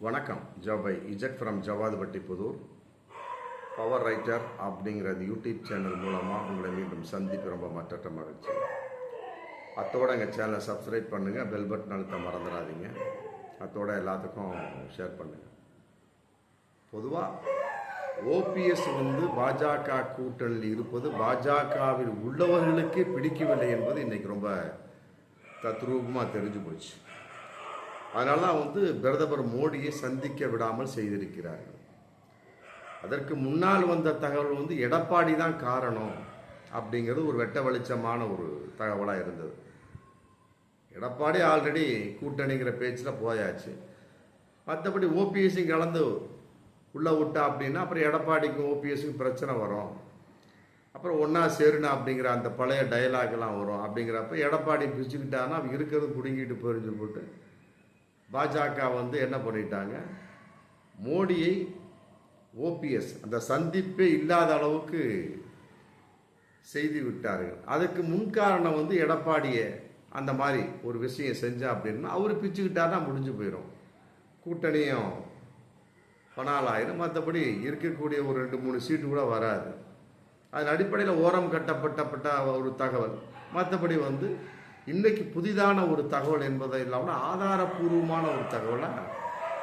வணக்கம். ஜாபை இஜெட் from Javadhupatti Puthur power writer அப்படிங்கிறது யூடியூப் சேனல் மூலமாக உங்களை மீண்டும் சந்திப்பு ரொம்ப மற்ற மகிழ்ச்சி. அத்தோட எங்கள் சேனலை சப்ஸ்கிரைப் பண்ணுங்கள், பெல் பட்டன் அழுத்த மறந்துடாதீங்க. அத்தோட எல்லாத்துக்கும் ஷேர் பண்ணுங்கள். பொதுவாக ஓபிஎஸ் பாஜக கூட்டணியில் இருப்பது பாஜகவில் உள்ளவர்களுக்கே பிடிக்கவில்லை என்பது இன்றைக்கி ரொம்ப தத்ரூபமாக தெரிஞ்சு போச்சு. அதனால பிரதமர் மோடியை சந்திக்க விடாமல் செய்திருக்கிறார்கள். அதற்கு முன்னால் வந்த தகவல் எடப்பாடி தான் காரணம் அப்படிங்கிறது ஒரு வெட்ட வெளிச்சமான ஒரு தகவலாக இருந்தது. எடப்பாடி ஆல்ரெடி கூட்டணிங்கிற பேச்சில் போயாச்சு. மற்றபடி ஓபிஎஸ்ஸும் கலந்து உள்ளே விட்டா அப்படின்னா அப்புறம் எடப்பாடிக்கும் ஓபிஎஸ்ஸுக்கும் பிரச்சனை வரும். அப்புறம் ஒன்றா சேருனா அப்படிங்கிற அந்த பழைய டயலாக்லாம் வரும். அப்படிங்கிறப்ப எடப்பாடி பிரிச்சுக்கிட்டான்னா அவங்க இருக்கிறது பிடுங்கிட்டு போயிருந்து போட்டு பாஜக என்ன பண்ணிட்டாங்க, மோடியை ஓபிஎஸ் அந்த சந்திப்பே இல்லாத அளவுக்கு செய்து விட்டார்கள். அதுக்கு முன்காரணம் எடப்பாடியை அந்த மாதிரி ஒரு விஷயம் செஞ்சா அப்படின்னா அவர் பிச்சுக்கிட்டாருன்னா முடிஞ்சு போயிடும், கூட்டணியும் பணாலாயிரும். மற்றபடி இருக்கக்கூடிய ஒரு 2-3 சீட்டு கூட வராது. அதன் அடிப்படையில் ஓரம் கட்டப்பட்ட ஒரு தகவல். மற்றபடி இன்னைக்கு புதிதான ஒரு தகவல் என்பதை இல்லாமல் ஆதாரபூர்வமான ஒரு தகவலாக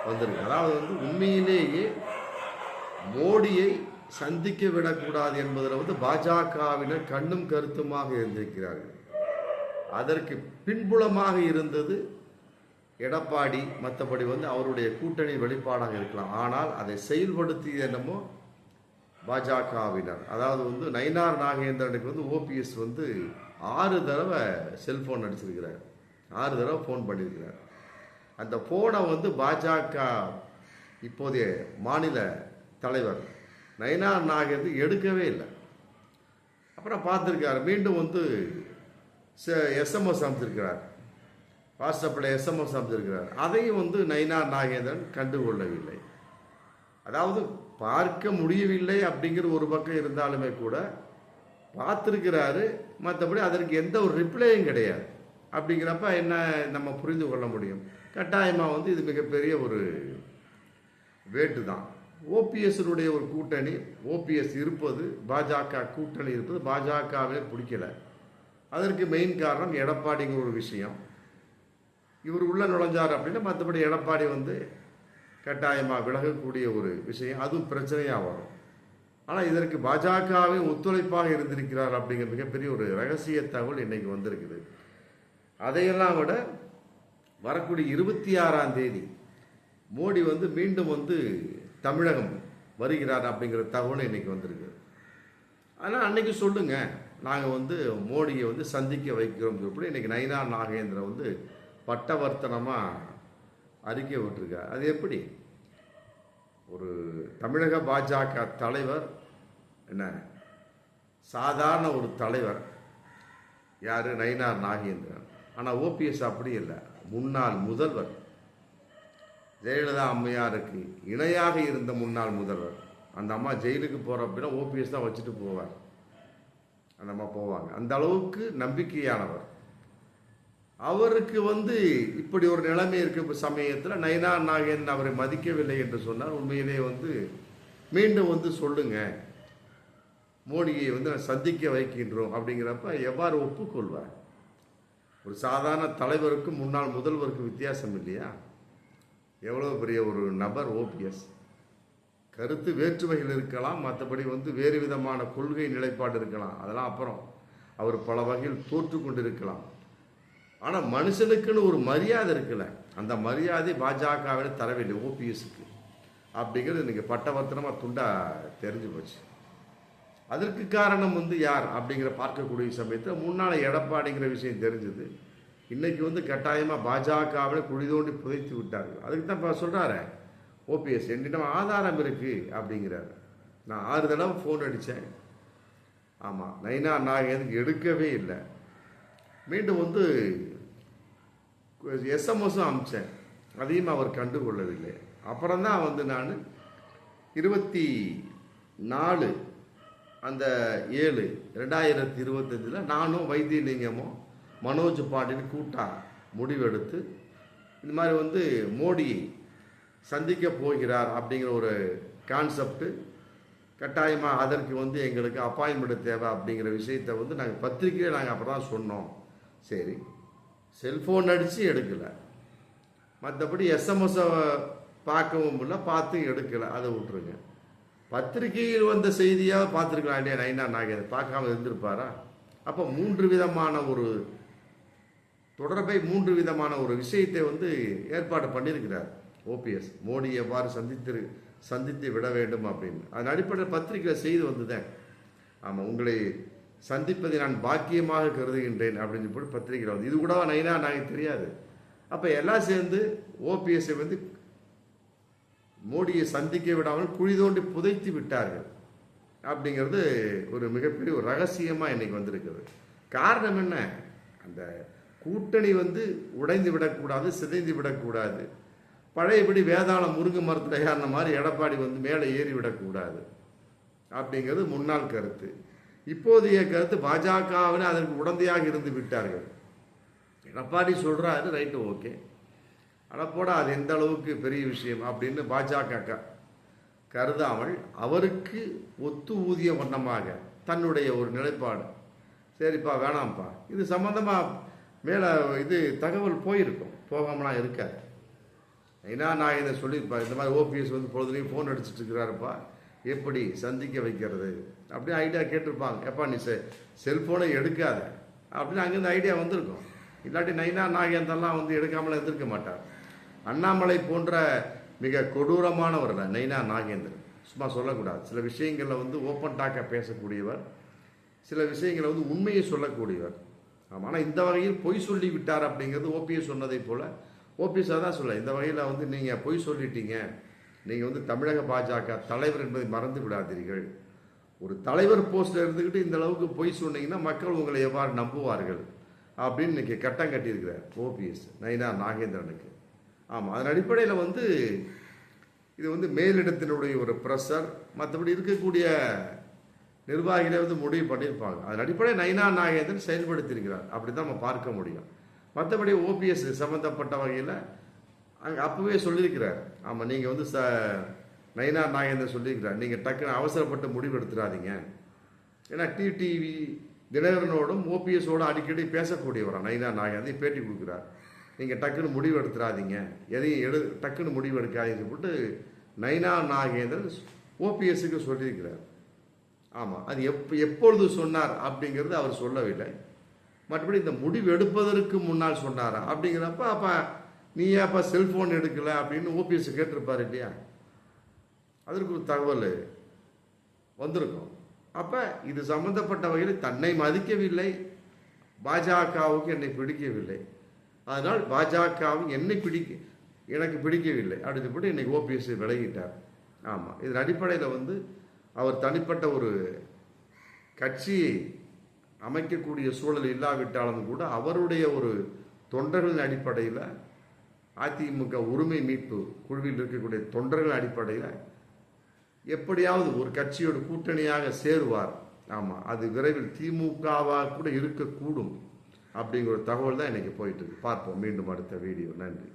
வந்திருக்கு. அதாவது உண்மையிலேயே மோடியை சந்திக்க விடக்கூடாது என்பதில் பாஜகவினர் கண்ணும் கருத்துமாக இருந்திருக்கிறார்கள். அதற்கு பின்புலமாக இருந்தது எடப்பாடி. மற்றபடி அவருடைய கூட்டணி வெளிப்பாடாக இருக்கலாம். ஆனால் அதை செயல்படுத்திய என்னமோ பாஜகவினர். அதாவது நயினார் நாகேந்திரனுக்கு ஓபிஎஸ் 6 தடவை செல்போன் அடிச்சிருக்கிறார், 6 தடவை ஃபோன் பண்ணியிருக்கிறார். அந்த ஃபோனை பாஜக இப்போதைய மாநில தலைவர் நயினார் நாகேந்திரன் எடுக்கவே இல்லை. அப்புறம் பார்த்துருக்காரு, மீண்டும் எஸ்எம்எஸ் அமைச்சிருக்கிறார், வாட்ஸ்அப்பில் எஸ்எம்எஸ் அமைச்சிருக்கிறார். அதையும் நயினார் நாகேந்திரன் கண்டுகொள்ளவில்லை. அதாவது பார்க்க முடியவில்லை அப்படிங்கிற ஒரு பக்கம் இருந்தாலுமே கூட பார்த்துருக்கிறாரு. மற்றபடி அதற்கு எந்த ஒரு ரிப்ளையும் கிடையாது. அப்படிங்கிறப்ப என்ன நம்ம புரிந்து கொள்ள முடியும்? கட்டாயமாக இது மிகப்பெரிய ஒரு வேட்டு தான். ஓபிஎஸ்னுடைய ஒரு கூட்டணி, ஓபிஎஸ் இருப்பது, பாஜக கூட்டணி இருப்பது பாஜகவே பிடிக்கல. அதற்கு மெயின் காரணம் எடப்பாடிங்கிற ஒரு விஷயம். இவர் உள்ள நுழைஞ்சார் அப்படின்னா மற்றபடி எடப்பாடி கட்டாயமாக விலகக்கூடிய ஒரு விஷயம், அதுவும் பிரச்சனையாக வரும். ஆனால் இதற்கு பாஜகவே ஒத்துழைப்பாக இருந்திருக்கிறார் அப்படிங்கிற மிகப்பெரிய ஒரு ரகசிய தகவல் இன்னைக்கு வந்திருக்குது. அதையெல்லாம் விட வரக்கூடிய 26ஆம் தேதி மோடி மீண்டும் தமிழகம் வருகிறார் அப்படிங்கிற தகவல் இன்னைக்கு வந்திருக்கு. ஆனால் அன்னைக்கு சொல்லுங்க, நாங்கள் மோடியை சந்திக்க வைக்கிறோம் சொல்லி இன்னைக்கு நயினார் நாகேந்திரன் பட்டவர்த்தனமாக அறிக்கை விட்டுருக்கார். அது எப்படி? ஒரு தமிழக பாஜக தலைவர், என்ன சாதாரண ஒரு தலைவர், யார்? நயினார் நாகேந்திரன். ஆனால் ஓபிஎஸ் அப்படி இல்லை, முன்னாள் முதல்வர். ஜெயலலிதா அம்மையாருக்கு இணையாக இருந்த முன்னாள் முதல்வர். அந்த அம்மா ஜெயிலுக்கு போகிற அப்படின்னா ஓபிஎஸ் தான் வச்சுட்டு போவார், அந்த அம்மா போவாங்க. அந்த அளவுக்கு நம்பிக்கையானவர். அவருக்கு இப்படி ஒரு நிலைமை இருக்க சமயத்தில் நயினார் நாகேந்திரன் அவரை மதிக்கவில்லை என்று சொன்னால் உண்மையிலே மீண்டும் சொல்லுங்க, மோடியை சந்திக்க வைக்கின்றோம் அப்படிங்கிறப்ப எவ்வாறு ஒப்புக்கொள்வார்? ஒரு சாதாரண தலைவருக்கும் முன்னாள் முதல்வருக்கு வித்தியாசம் இல்லையா? எவ்வளோ பெரிய ஒரு நபர் ஓபிஎஸ். கருத்து வேற்றுமைகள் இருக்கலாம், மற்றபடி வேறு விதமான கொள்கை நிலைப்பாடு இருக்கலாம், அதெல்லாம் அப்புறம். அவர் பல வகையில் தோற்று கொண்டிருக்கலாம். ஆனால் மனுஷனுக்குன்னு ஒரு மரியாதை இருக்குல்ல, அந்த மரியாதை பாஜகவில் தரவில்லை ஓபிஎஸ்க்கு. அப்படிங்கிறது இன்னைக்கு பட்டவர்த்தனமாக துண்டா தெரிஞ்சு போச்சு. அதற்கு காரணம் யார் அப்படிங்கிற பார்க்கக்கூடிய சமயத்தில் முன்னாள் எடப்பாடிங்கிற விஷயம் தெரிஞ்சது. இன்னைக்கு கட்டாயமாக பாஜகவில் குழி தோண்டி புதைத்து விட்டார்கள். அதுக்கு தான் இப்போ சொல்கிறாரு ஓபிஎஸ், என்னிடம் ஆதாரம் இருக்குது அப்படிங்கிறாரு. நான் 6 தடவை ஃபோன் அடித்தேன். ஆமாம், நயினார் நாகேந்திரன் எடுக்கவே இல்லை. மீண்டும் எஸ்எம்எஸும் அமிச்சேன், அதையும் அவர் கண்டுகொள்ளவில்லை. அப்புறம் தான் நான் 24/7/2025 நானும் வைத்தியலிங்கமும் மனோஜ் பாண்டியன் கூட்டா முடிவெடுத்து இந்த மாதிரி மோடி சந்திக்க போகிறார் அப்படிங்கிற ஒரு கான்செப்ட். கட்டாயமாக அதற்கு வந்து எங்களுக்கு அப்பாயின்மெண்ட் தேவை அப்படிங்கிற விஷயத்தை வந்து நாங்கள் பத்திரிக்கையில் நாங்கள் அப்போ தான் சொன்னோம். சரி, செல்ஃபோன் அடித்து எடுக்கலை, மற்றபடி எஸ்எம்எஸை பார்க்கவும் இல்லை, பார்த்து எடுக்கலை, அதை விட்டுருங்க. பத்திரிகையில் வந்த செய்தியாக பார்த்துருக்கலாம் இல்லையா நயினா நாகேந்திரன், பார்க்காம இருந்திருப்பாரா? அப்போ 3 விதமான ஒரு தொடர்பை, 3 விதமான ஒரு விஷயத்தை வந்து ஏற்பாடு பண்ணியிருக்கிறார் ஓபிஎஸ். மோடி எவ்வாறு சந்தித்து விட வேண்டும் அப்படின்னு அதன் அடிப்படையில் பத்திரிகையில் செய்து வந்ததேன். ஆமாம், உங்களை சந்திப்பதை நான் பாக்கியமாக கருதுகின்றேன் அப்படின்னு போட்டு பத்திரிகையில் வந்து இது கூட நயினா நாங்கள் தெரியாது. அப்போ எல்லாம் சேர்ந்து ஓபிஎஸ்ஸை வந்து மோடியை சந்திக்க விடாமல் குழி தோண்டி புதைத்து விட்டார்கள் அப்படிங்கிறது ஒரு மிகப்பெரிய ஒரு ரகசியமாக இன்னைக்கு வந்திருக்குது. காரணம் என்ன? அந்த கூட்டணி வந்து உடைந்து விடக்கூடாது, சிதைந்து விடக்கூடாது. பழையபடி வேதாளம் முருங்கை மரத்தில் ஏறின மாதிரி எடப்பாடி வந்து மேலே ஏறி விடக்கூடாது அப்படிங்கிறது முன்னாள் கருத்து. இப்போதைய கருத்து பாஜகவினர் அதற்கு உடந்தையாக இருந்து விட்டார்கள். எடப்பாடி சொல்கிறாரு, ரைட்டு, ஓகே, ஆனால் போட அது எந்த அளவுக்கு பெரிய விஷயம் அப்படின்னு பாஜக கருதாமல் அவருக்கு ஒத்து ஊதிய வண்ணமாக தன்னுடைய ஒரு நிலைப்பாடு, சரிப்பா வேணாம்ப்பா, இது சம்மந்தமாக மேலே இது தகவல் போயிருக்கும், போகாமலாம் இருக்காது. ஏன்னா நான் இதை சொல்லியிருப்பா, இந்த மாதிரி ஓபிஎஸ் வந்து பொழுதுலையும் ஃபோன் அடிச்சுட்டு இருக்கிறாருப்பா, எப்படி சந்திக்க வைக்கிறது அப்படின்னு ஐடியா கேட்டிருப்பாங்க. எப்பா நீ செல்ஃபோனை எடுக்காத அப்படின்னு அங்கேருந்து ஐடியா வந்திருக்கும். இல்லாட்டி நயினா நாகேந்திரன்லாம் வந்து எடுக்காமல் இருந்திருக்க மாட்டார். அண்ணாமலை போன்ற மிக கொடூரமானவர் நயினா நாகேந்திரன், சும்மா சொல்லக்கூடாது. சில விஷயங்களில் வந்து ஓப்பன் டாக்காக பேசக்கூடியவர், சில விஷயங்களை வந்து உண்மையை சொல்லக்கூடியவர். ஆமாம், ஆனால் இந்த வகையில் பொய் சொல்லி விட்டார் அப்படிங்கிறது ஓபிஎஸ் சொன்னதை போல் ஓபிஎஸ்ஸாக தான் சொல்ல. இந்த வகையில் வந்து நீங்கள் பொய் சொல்லிட்டீங்க, நீங்கள் வந்து தமிழக பாஜக தலைவர் என்பதை மறந்து விடாதீர்கள். ஒரு தலைவர் போஸ்ட்டில் இருந்துக்கிட்டு இந்த அளவுக்கு பொய் சொன்னீங்கன்னா மக்கள் உங்களை எவ்வாறு நம்புவார்கள் அப்படின்னு இன்னைக்கு கட்டம் கட்டியிருக்கிறார் ஓபிஎஸ் நயினா நாகேந்திரனுக்கு. ஆமாம், அதன் அடிப்படையில் வந்து இது வந்து மேலிடத்தினுடைய ஒரு ப்ரெஷர், மற்றபடி இருக்கக்கூடிய நிர்வாகிகளை வந்து முடிவு பண்ணியிருப்பாங்க. அதன் அடிப்படையில் நயினா நாகேந்திரன் செயல்படுத்தியிருக்கிறார், அப்படி தான் நம்ம பார்க்க முடியும். மற்றபடி ஓபிஎஸ் சம்மந்தப்பட்ட வகையில் அங்கே அப்போவே சொல்லியிருக்கிறார். ஆமாம், நீங்கள் வந்து நயினா நாகேந்திரன் சொல்லியிருக்கிறார், நீங்கள் டக்குன்னு அவசரப்பட்டு முடிவு எடுத்துடாதீங்க. ஏன்னா டிடிவி தினகரனோடும் ஓபிஎஸோடும் அடிக்கடி பேசக்கூடியவரா நயினா நாகேந்திரன் பேட்டி கொடுக்குறார். நீங்கள் டக்குன்னு முடிவு எடுத்துடாதீங்க, எதையும் டக்குன்னு முடிவு எடுக்காதீங்கன்னு போட்டு நயினா நாகேந்திரன் ஓபிஎஸ்க்கு சொல்லியிருக்கிறார். ஆமாம், அது எப்பொழுது சொன்னார் அப்படிங்கிறது அவர் சொல்லவில்லை. மற்றபடி இந்த முடிவு எடுப்பதற்கு முன்னால் சொன்னாரா அப்படிங்கிறப்ப அப்போ நீ ஏப்பா செல்ஃபோன் எடுக்கலை அப்படின்னு ஓபிஎஸ் கேட்டிருப்பார் இல்லையா, அதற்கு ஒரு தகவல் வந்திருக்கும். அப்போ இது சம்பந்தப்பட்ட வகையில் தன்னை மதிக்கவில்லை, பாஜகவுக்கு என்னை பிடிக்கவில்லை, அதனால் பாஜகவும் எனக்கு பிடிக்கவில்லை அப்படின்னு போட்டு இன்னைக்கு ஓபிஎஸ் விலகிட்டார். ஆமாம், இதன் அடிப்படையில் வந்து அவர் தனிப்பட்ட ஒரு கட்சியை அமைக்கக்கூடிய சூழல் இல்லாவிட்டாலும் கூட அவருடைய ஒரு தொண்டர்களின் அடிப்படையில் அதிமுக உரிமை மீட்பு குழுவில் இருக்கக்கூடிய தொண்டர்கள் அடிப்படையில் எப்படியாவது ஒரு கட்சியோட கூட்டணியாக சேருவார். ஆமாம், அது விரைவில் திமுகவாக கூட இருக்கக்கூடும் அப்படிங்கிற தகவல் தான் இன்னைக்கு போயிட்டு இருக்கு. பார்ப்போம் மீண்டும் அடுத்த வீடியோ. நன்றி.